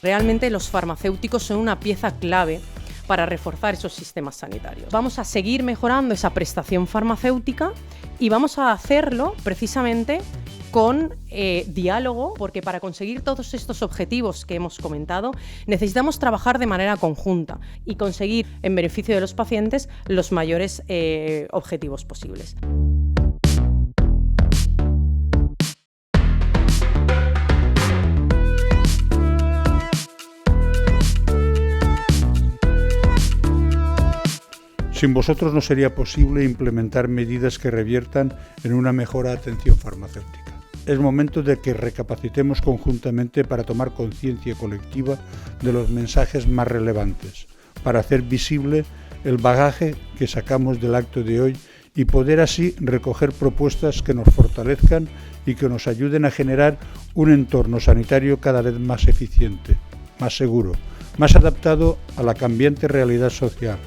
Realmente los farmacéuticos son una pieza clave para reforzar esos sistemas sanitarios. Vamos a seguir mejorando esa prestación farmacéutica y vamos a hacerlo precisamente con diálogo, porque para conseguir todos estos objetivos que hemos comentado necesitamos trabajar de manera conjunta y conseguir en beneficio de los pacientes los mayores objetivos posibles. Sin vosotros no sería posible implementar medidas que reviertan en una mejor atención farmacéutica. Es momento de que recapacitemos conjuntamente para tomar conciencia colectiva de los mensajes más relevantes, para hacer visible el bagaje que sacamos del acto de hoy y poder así recoger propuestas que nos fortalezcan y que nos ayuden a generar un entorno sanitario cada vez más eficiente, más seguro, más adaptado a la cambiante realidad social.